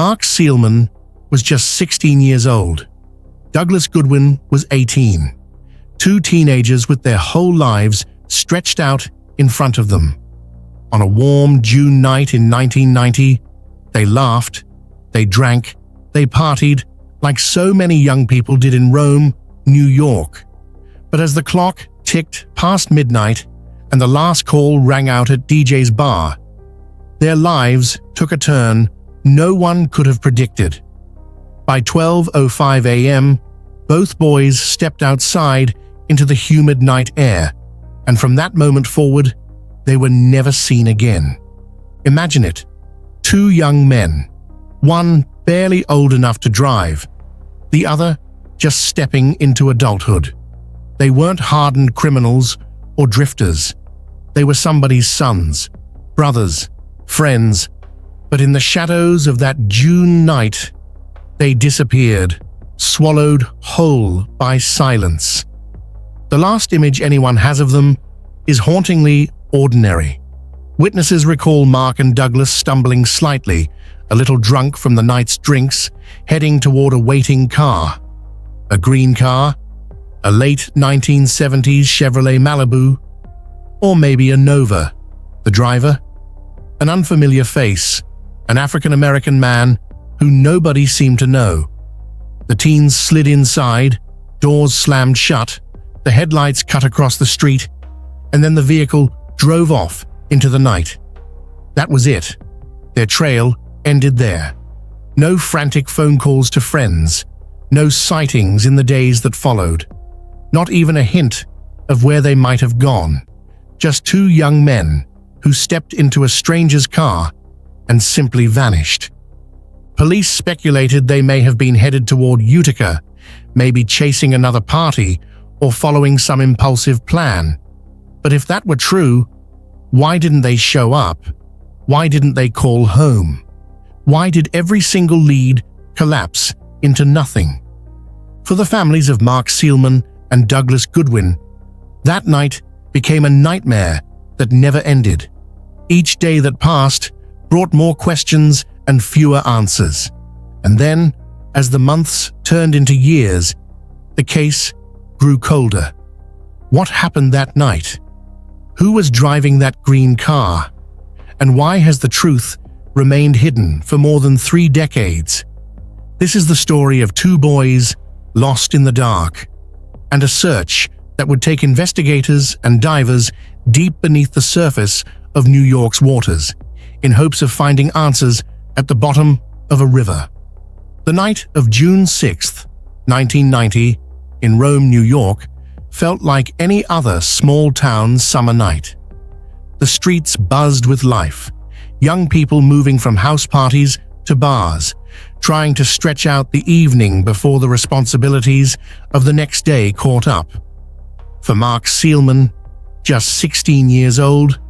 Mark Seelman was just 16 years old. Douglas Goodwin was 18. Two teenagers with their whole lives stretched out in front of them. On a warm June night in 1990, they laughed, they drank, they partied like so many young people did in Rome, New York. But as the clock ticked past midnight and the last call rang out at DJ's bar, their lives took a turn no one could have predicted. By 12:05 a.m., both boys stepped outside into the humid night air, and from that moment forward, they were never seen again. Imagine it, two young men, one barely old enough to drive, the other just stepping into adulthood. They weren't hardened criminals or drifters. They were somebody's sons, brothers, friends, but in the shadows of that June night, they disappeared, swallowed whole by silence. The last image anyone has of them is hauntingly ordinary. Witnesses recall Mark and Douglas stumbling slightly, a little drunk from the night's drinks, heading toward a waiting car. A green car, a late 1970s Chevrolet Malibu, or maybe a Nova. The driver? An unfamiliar face, an African-American man who nobody seemed to know. The teens slid inside, doors slammed shut, the headlights cut across the street, and then the vehicle drove off into the night. That was it. Their trail ended there. No frantic phone calls to friends, no sightings in the days that followed, not even a hint of where they might have gone. Just two young men who stepped into a stranger's car and simply vanished. Police speculated they may have been headed toward Utica, maybe chasing another party or following some impulsive plan. But if that were true, why didn't they show up? Why didn't they call home? Why did every single lead collapse into nothing? For the families of Mark Seelman and Douglas Goodwin, that night became a nightmare that never ended. Each day that passed brought more questions and fewer answers. And then, as the months turned into years, the case grew colder. What happened that night? Who was driving that green car? And why has the truth remained hidden for more than 3 decades? This is the story of two boys lost in the dark, and a search that would take investigators and divers deep beneath the surface of New York's waters, in hopes of finding answers at the bottom of a river. The night of June 6, 1990, in Rome, New York, felt like any other small-town summer night. The streets buzzed with life, young people moving from house parties to bars, trying to stretch out the evening before the responsibilities of the next day caught up. For Mark Seelman, just 16 years old,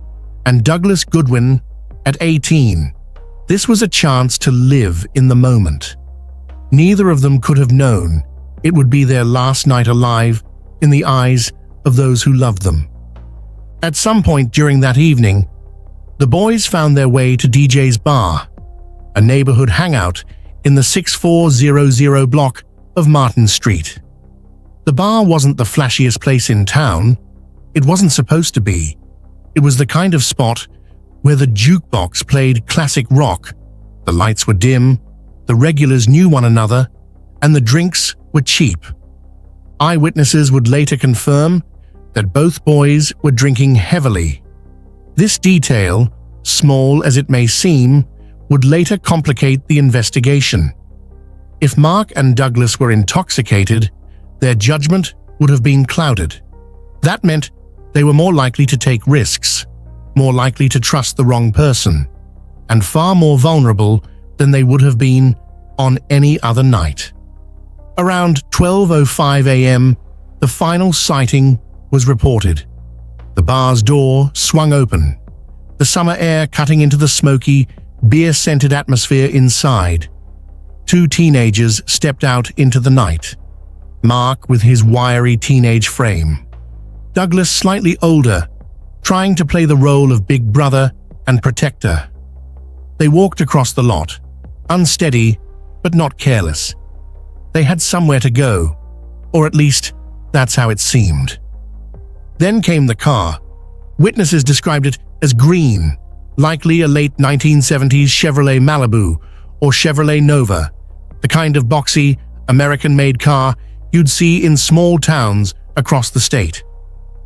and Douglas Goodwin, at 18, this was a chance to live in the moment. Neither of them could have known it would be their last night alive in the eyes of those who loved them. At some point during that evening, the boys found their way to DJ's bar, a neighborhood hangout in the 6400 block of Martin Street. The bar wasn't the flashiest place in town. It wasn't supposed to be. It was the kind of spot where the jukebox played classic rock, the lights were dim, the regulars knew one another, and the drinks were cheap. Eyewitnesses would later confirm that both boys were drinking heavily. This detail, small as it may seem, would later complicate the investigation. If Mark and Douglas were intoxicated, their judgment would have been clouded. That meant they were more likely to take risks, more likely to trust the wrong person, and far more vulnerable than they would have been on any other night. Around 12:05 a.m., the final sighting was reported. The bar's door swung open, the summer air cutting into the smoky, beer-scented atmosphere inside. Two teenagers stepped out into the night. Mark with his wiry teenage frame, Douglas slightly older, trying to play the role of big brother and protector. They walked across the lot, unsteady, but not careless. They had somewhere to go, or at least that's how it seemed. Then came the car. Witnesses described it as green, likely a late 1970s Chevrolet Malibu or Chevrolet Nova, the kind of boxy, American-made car you'd see in small towns across the state.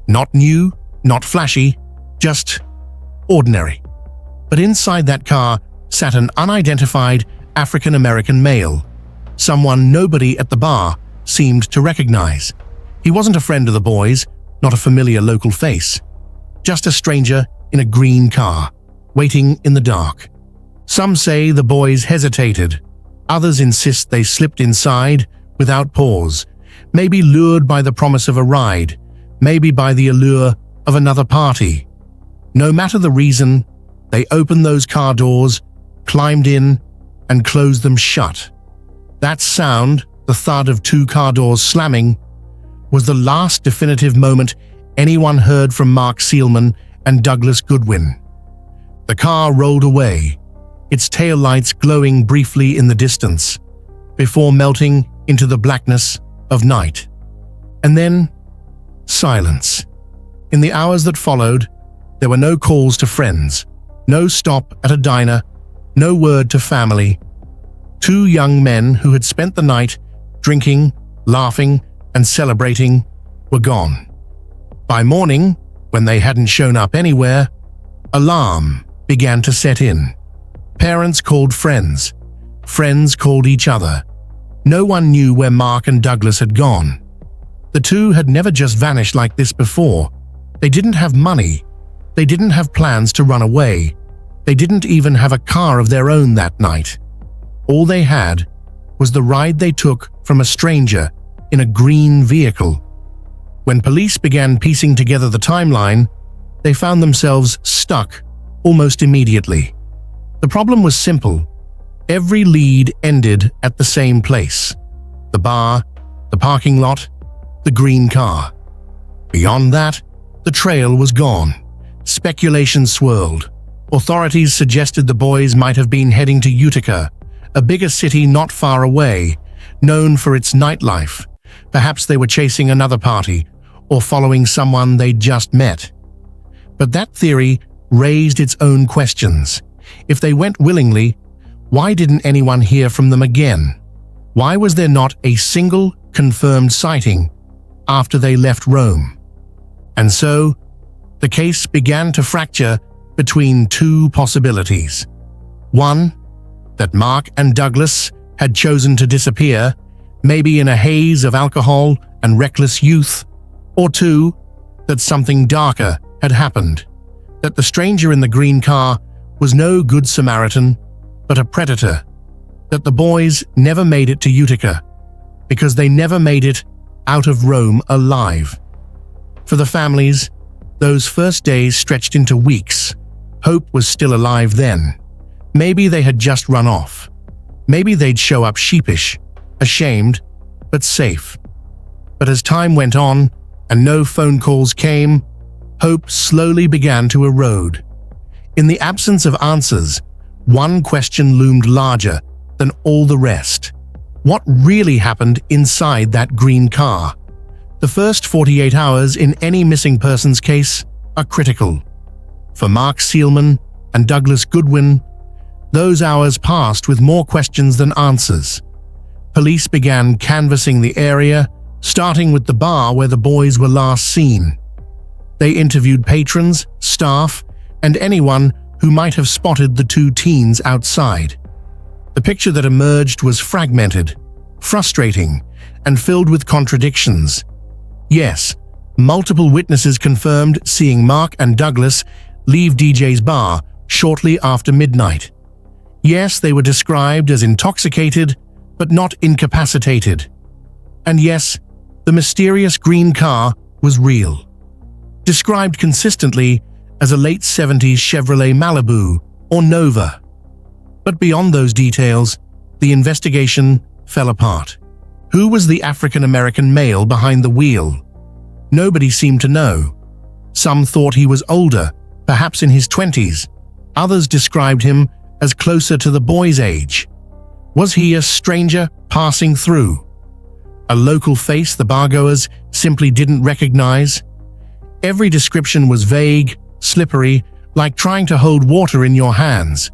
Not new, not flashy, just ordinary. But inside that car sat an unidentified African-American male, someone nobody at the bar seemed to recognize. He wasn't a friend of the boys, not a familiar local face, just a stranger in a green car, waiting in the dark. Some say the boys hesitated. Others insist they slipped inside without pause, maybe lured by the promise of a ride, maybe by the allure of another party. No matter the reason, they opened those car doors, climbed in, and closed them shut. That sound, the thud of two car doors slamming, was the last definitive moment anyone heard from Mark Seelman and Douglas Goodwin. The car rolled away, its taillights glowing briefly in the distance, before melting into the blackness of night. And then, silence. In the hours that followed, there were no calls to friends, no stop at a diner, no word to family. Two young men who had spent the night drinking, laughing, and celebrating were gone. By morning, when they hadn't shown up anywhere, alarm began to set in. Parents called friends. Friends called each other. No one knew where Mark and Douglas had gone. The two had never just vanished like this before. They didn't have money. They didn't have plans to run away. They didn't even have a car of their own that night. All they had was the ride they took from a stranger in a green vehicle. When police began piecing together the timeline, they found themselves stuck almost immediately. The problem was simple. Every lead ended at the same place: the bar, the parking lot, the green car. Beyond that, the trail was gone. Speculation swirled. Authorities suggested the boys might have been heading to Utica, a bigger city not far away, known for its nightlife. Perhaps they were chasing another party or following someone they'd just met. But that theory raised its own questions. If they went willingly, why didn't anyone hear from them again? Why was there not a single confirmed sighting after they left Rome? And so, the case began to fracture between two possibilities. One, that Mark and Douglas had chosen to disappear, maybe in a haze of alcohol and reckless youth. Or two, that something darker had happened, that the stranger in the green car was no good Samaritan, but a predator, that the boys never made it to Utica, because they never made it out of Rome alive. For the families, those first days stretched into weeks. Hope was still alive then. Maybe they had just run off. Maybe they'd show up sheepish, ashamed, but safe. But as time went on, and no phone calls came, hope slowly began to erode. In the absence of answers, one question loomed larger than all the rest. What really happened inside that green car? The first 48 hours in any missing persons case are critical. For Mark Seelman and Douglas Goodwin, those hours passed with more questions than answers. Police began canvassing the area, starting with the bar where the boys were last seen. They interviewed patrons, staff, and anyone who might have spotted the two teens outside. The picture that emerged was fragmented, frustrating, and filled with contradictions. Yes, multiple witnesses confirmed seeing Mark and Douglas leave DJ's bar shortly after midnight. Yes, they were described as intoxicated, but not incapacitated. And yes, the mysterious green car was real. Described consistently as a late 70s Chevrolet Malibu or Nova. But beyond those details, the investigation fell apart. Who was the African-American male behind the wheel? Nobody seemed to know. Some thought he was older, perhaps in his 20s. Others described him as closer to the boy's age. Was he a stranger passing through? A local face the bargoers simply didn't recognize? Every description was vague, slippery, like trying to hold water in your hands.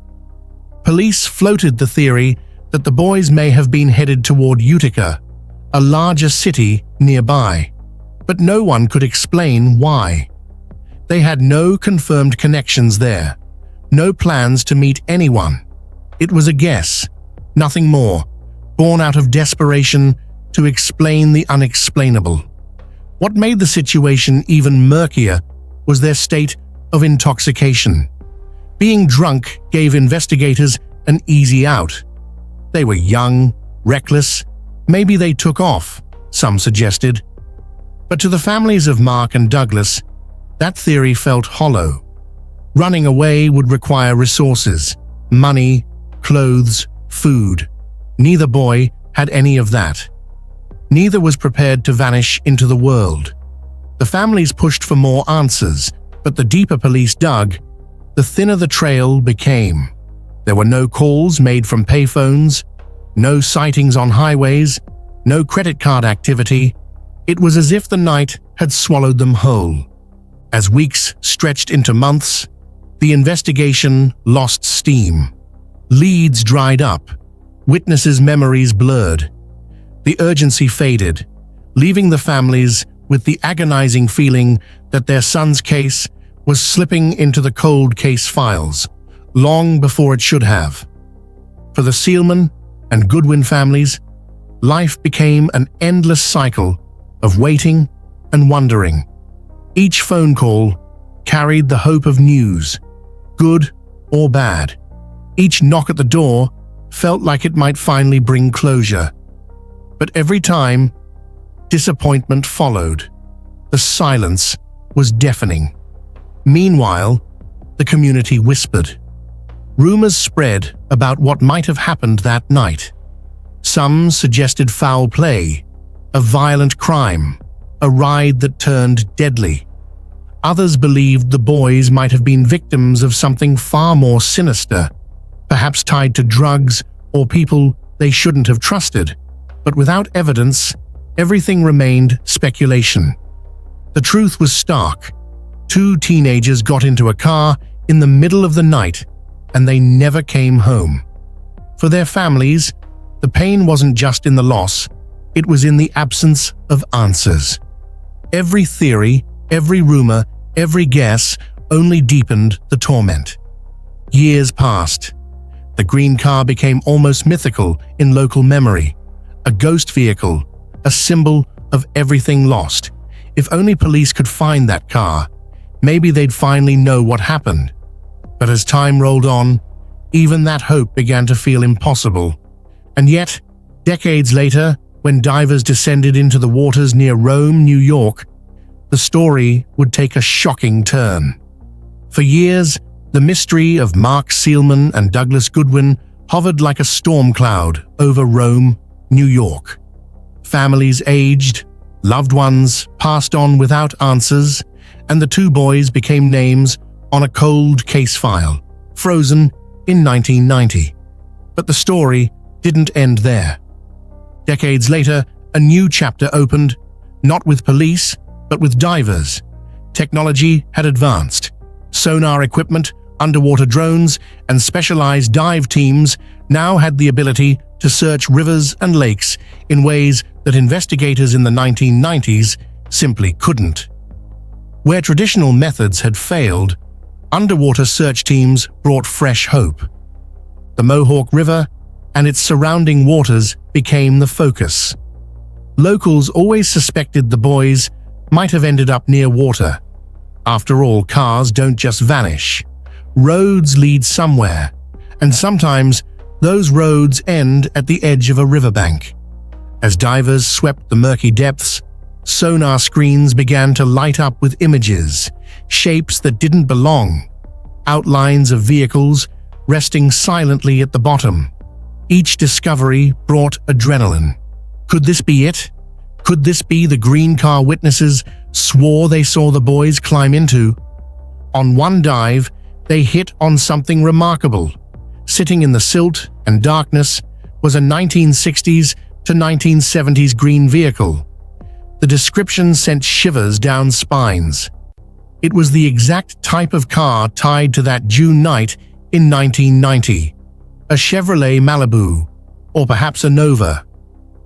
Police floated the theory that the boys may have been headed toward Utica, a larger city nearby, but no one could explain why. They had no confirmed connections there, no plans to meet anyone. It was a guess, nothing more, born out of desperation to explain the unexplainable. What made the situation even murkier was their state of intoxication. Being drunk gave investigators an easy out. They were young, reckless, maybe they took off, some suggested. But to the families of Mark and Douglas, that theory felt hollow. Running away would require resources, money, clothes, food. Neither boy had any of that. Neither was prepared to vanish into the world. The families pushed for more answers, but the deeper police dug, the thinner the trail became. There were no calls made from payphones, no sightings on highways, no credit card activity. It was as if the night had swallowed them whole. As weeks stretched into months, the investigation lost steam. Leads dried up, witnesses' memories blurred. The urgency faded, leaving the families with the agonizing feeling that their son's case was slipping into the cold case files, long before it should have. For the Seelman and Goodwin families, life became an endless cycle of waiting and wondering. Each phone call carried the hope of news, good or bad. Each knock at the door felt like it might finally bring closure. But every time, disappointment followed. The silence was deafening. Meanwhile, the community whispered. Rumors spread about what might have happened that night. Some suggested foul play, a violent crime, a ride that turned deadly. Others believed the boys might have been victims of something far more sinister, perhaps tied to drugs or people they shouldn't have trusted. But without evidence, everything remained speculation. The truth was stark. 2 teenagers got into a car in the middle of the night, and they never came home. For their families, the pain wasn't just in the loss, it was in the absence of answers. Every theory, every rumor, every guess only deepened the torment. Years passed. The green car became almost mythical in local memory, a ghost vehicle, a symbol of everything lost. If only police could find that car, maybe they'd finally know what happened. But as time rolled on, even that hope began to feel impossible. And yet, decades later, when divers descended into the waters near Rome, New York, the story would take a shocking turn. For years, the mystery of Mark Seelman and Douglas Goodwin hovered like a storm cloud over Rome, New York. Families aged, loved ones passed on without answers, and the 2 boys became names on a cold case file, frozen in 1990. But the story didn't end there. Decades later, a new chapter opened, not with police, but with divers. Technology had advanced. Sonar equipment, underwater drones, and specialized dive teams now had the ability to search rivers and lakes in ways that investigators in the 1990s simply couldn't. Where traditional methods had failed, underwater search teams brought fresh hope. The Mohawk River and its surrounding waters became the focus. Locals always suspected the boys might have ended up near water. After all, cars don't just vanish. Roads lead somewhere, and sometimes those roads end at the edge of a riverbank. As divers swept the murky depths, sonar screens began to light up with images, shapes that didn't belong, outlines of vehicles resting silently at the bottom. Each discovery brought adrenaline. Could this be it? Could this be the green car witnesses swore they saw the boys climb into? On one dive, they hit on something remarkable. Sitting in the silt and darkness, was a 1960s to 1970s green vehicle. The description sent shivers down spines. It was the exact type of car tied to that June night in 1990, a Chevrolet Malibu, or perhaps a Nova.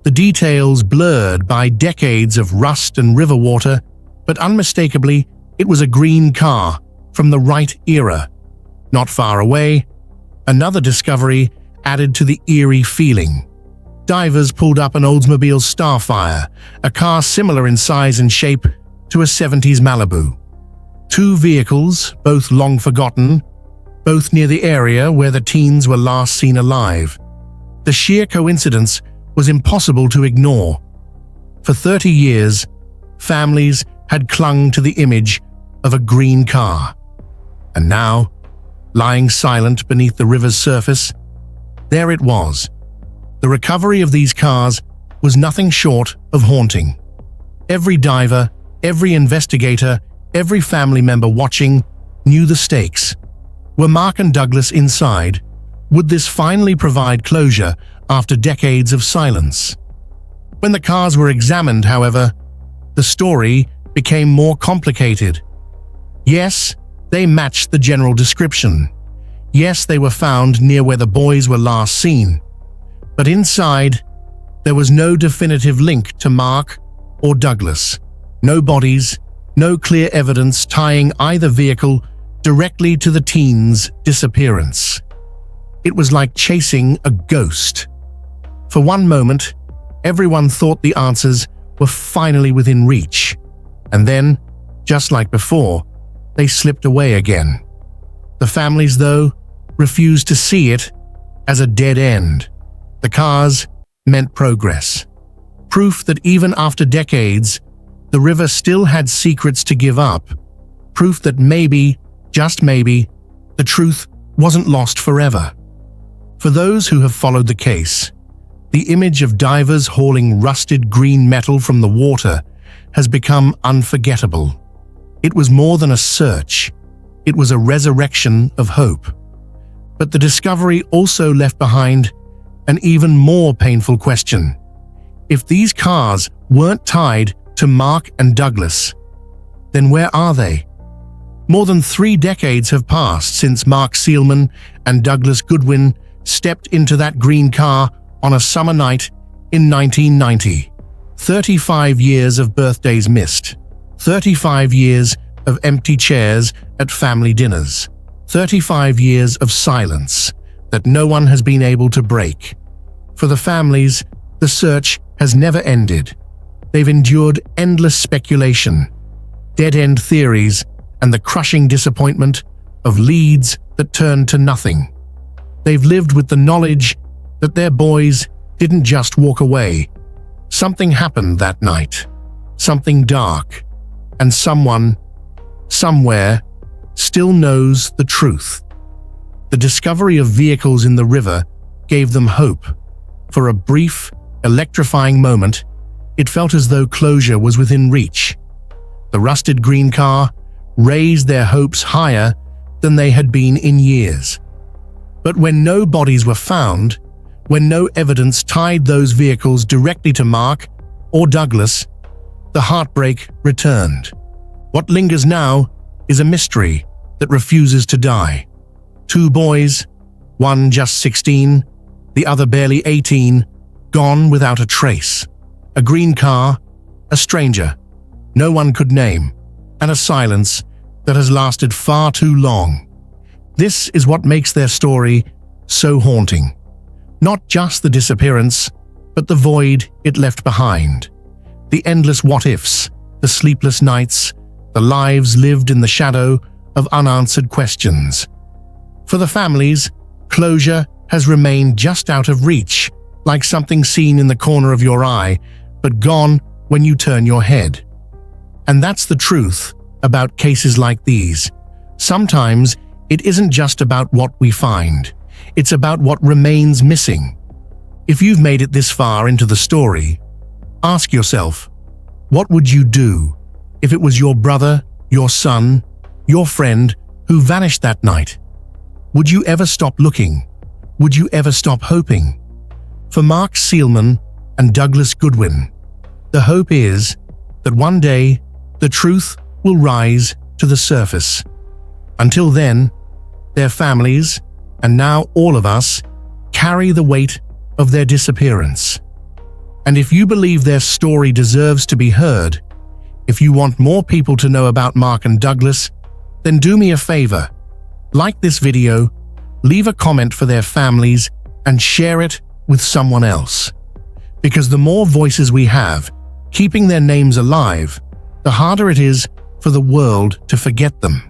The details blurred by decades of rust and river water, but unmistakably, it was a green car from the right era. Not far away, another discovery added to the eerie feeling. Divers pulled up an Oldsmobile Starfire, a car similar in size and shape to a 70s Malibu. Two vehicles, both long forgotten, both near the area where the teens were last seen alive. The sheer coincidence was impossible to ignore. For 30 years, families had clung to the image of a green car. And now, lying silent beneath the river's surface, there it was. The recovery of these cars was nothing short of haunting. Every diver, every investigator, every family member watching knew the stakes. Were Mark and Douglas inside? Would this finally provide closure after decades of silence? When the cars were examined, however, the story became more complicated. Yes, they matched the general description. Yes, they were found near where the boys were last seen. But inside, there was no definitive link to Mark or Douglas. No bodies, no clear evidence tying either vehicle directly to the teens' disappearance. It was like chasing a ghost. For one moment, everyone thought the answers were finally within reach. And then, just like before, they slipped away again. The families, though, refused to see it as a dead end. The cars meant progress. Proof that even after decades, the river still had secrets to give up. Proof that maybe, just maybe, the truth wasn't lost forever. For those who have followed the case, the image of divers hauling rusted green metal from the water has become unforgettable. It was more than a search. It was a resurrection of hope. But the discovery also left behind an even more painful question. If these cars weren't tied to Mark and Douglas, then where are they? More than 3 decades have passed since Mark Seelman and Douglas Goodwin stepped into that green car on a summer night in 1990. 35 years of birthdays missed. 35 years of empty chairs at family dinners. 35 years of silence that no one has been able to break. For the families, the search has never ended. They've endured endless speculation, dead-end theories, and the crushing disappointment of leads that turned to nothing. They've lived with the knowledge that their boys didn't just walk away. Something happened that night. Something dark. And someone, somewhere, still knows the truth. The discovery of vehicles in the river gave them hope. For a brief, electrifying moment, it felt as though closure was within reach. The rusted green car raised their hopes higher than they had been in years. But when no bodies were found, when no evidence tied those vehicles directly to Mark or Douglas, the heartbreak returned. What lingers now is a mystery that refuses to die. 2 boys, one just 16, the other barely 18, gone without a trace. A green car, a stranger no one could name, and a silence that has lasted far too long. This is what makes their story so haunting. Not just the disappearance, but the void it left behind. The endless what-ifs, the sleepless nights, the lives lived in the shadow of unanswered questions. For the families, closure has remained just out of reach, like something seen in the corner of your eye, but gone when you turn your head. And that's the truth about cases like these. Sometimes it isn't just about what we find, it's about what remains missing. If you've made it this far into the story, ask yourself, what would you do if it was your brother, your son, your friend who vanished that night? Would you ever stop looking? Would you ever stop hoping? For Mark Seelman and Douglas Goodwin, the hope is that one day the truth will rise to the surface. Until then, their families, and now all of us, carry the weight of their disappearance. And if you believe their story deserves to be heard, if you want more people to know about Mark and Douglas, then do me a favor. Like this video, leave a comment for their families, and share it with someone else. Because the more voices we have, keeping their names alive, the harder it is for the world to forget them.